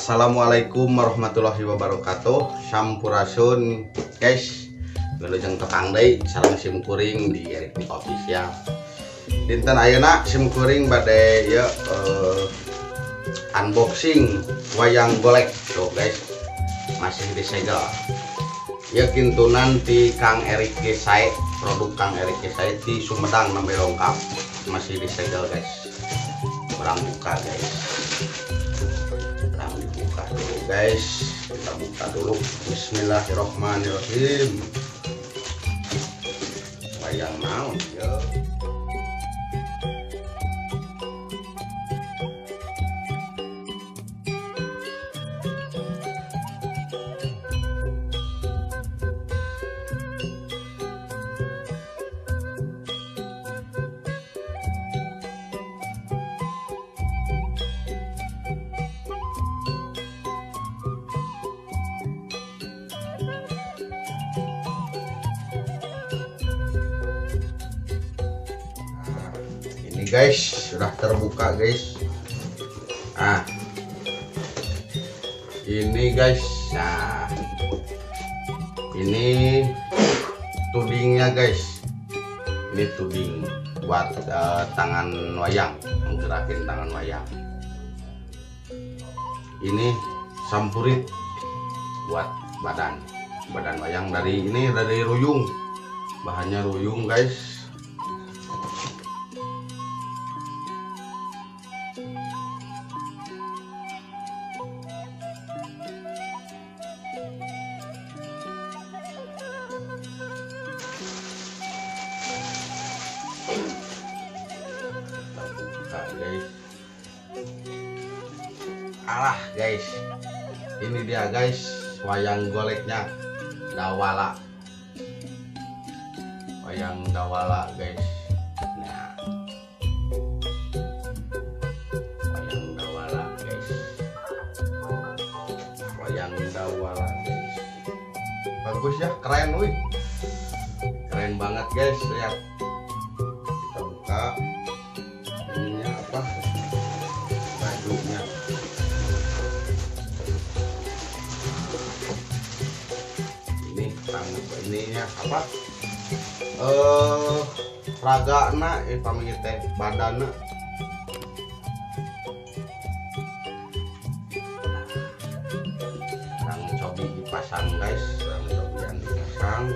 Assalamualaikum warahmatullahi wabarakatuh. Sampurasun guys. Wilujeng tekang deui sareng sim kuring di Erik Nik Official. Dinten ayeuna sim kuring bade ya unboxing wayang golek tuh guys. Masih disegel. Ya kintu nanti Kang Erik Gesai, produk Kang Erik Gesai di Sumedang nembe lengkap masih disegel guys. Orang buka guys. Buka dulu guys, kita buka dulu. Bismillahirrohmanirrohim. Wayang naon ya. Guys, sudah terbuka guys. Ini guys, ini tudingnya guys. Ini tuding buat tangan wayang, menggerakin tangan wayang. Ini sampurit buat badan wayang dari ruyung. Bahannya ruyung guys. Guys, guys, ini dia guys, wayang goleknya Dawala, wayang Dawala guys. Nah, wayang Dawala guys, wayang Dawala guys, bagus ya, keren wih, keren banget guys. Lihat, kita buka ininya apa, bajunya. Ininya apa, ragana pamit teh badana. Rang cobi dipasang guys, rang cobian dipasang.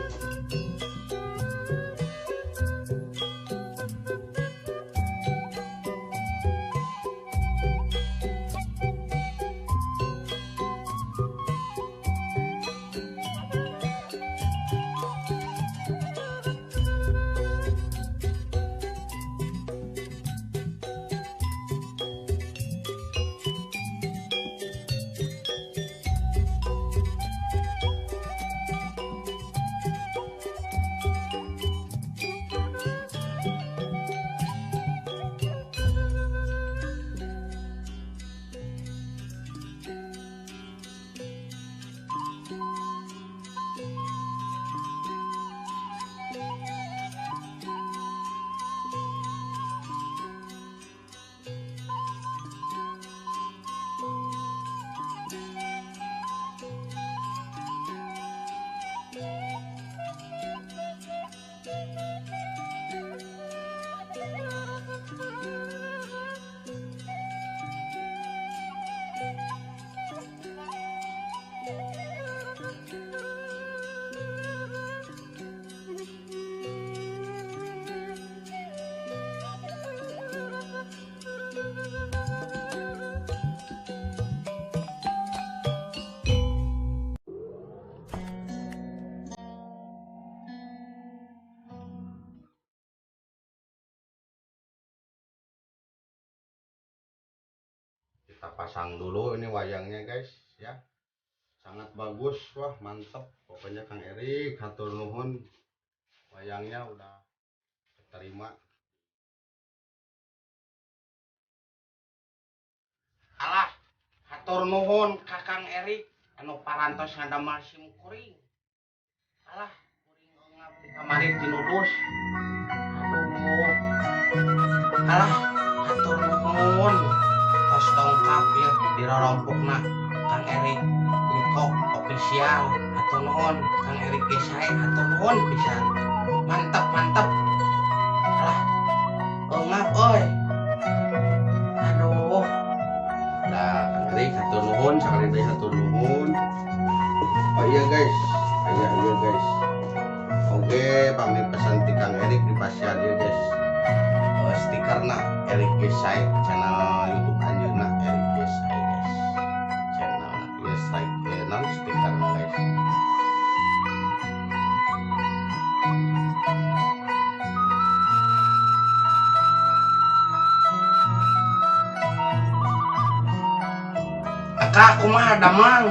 Kita pasang dulu ini wayangnya guys ya, sangat bagus, wah mantep pokoknya Kang Erik, hatur nuhun, wayangnya udah terima. Alah, hatur nuhun ka Kang Erik anu parantos ngadamel sim kuring. Alah, kuring ngap di kamari tinulus. Aduh. Alah, hatur nuhun. Tos tongkap ya dirorompokna Kang Erik Nikok official atau nuhun Kang Erik Desai atau nuhun pisan. Mantap alah ngap oi aduh nah Kang Erik hatur nuhun sakali teh hatur nuhun. Oh iya guys oke pamit pesan ti Kang Erik di pasian ya guys. Stikerna Erik Desai channel YouTube anjeunna Erik Desai guys. Channel Desai channel stikerna guys. Aka kumaha damang?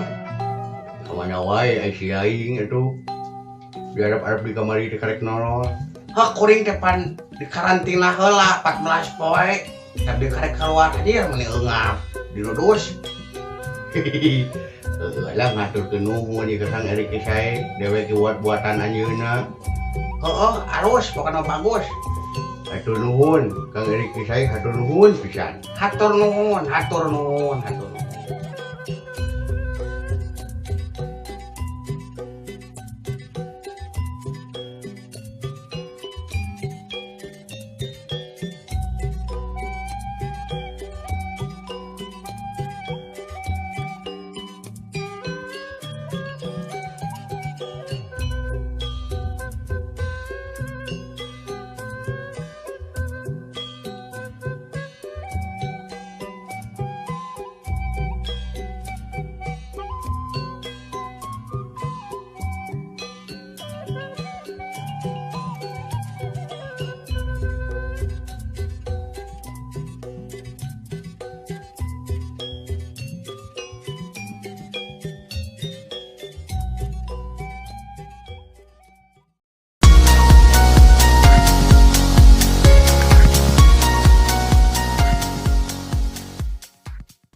Kamana wae ai si aing atuh. Diarep-arep di kamari teh karek nolol. Hah kuring depan di karantina heula 14 poe. Tapi karek keluar dia meni eungap dirudus. Lah ngaturkeun nuhun ieu Kang Erik Desai dewe buatan anjeunna. Heeh, alus pokona bagus. Hatur nuhun Kang Erik Desai hatur nuhun pisan. Hatur nuhun.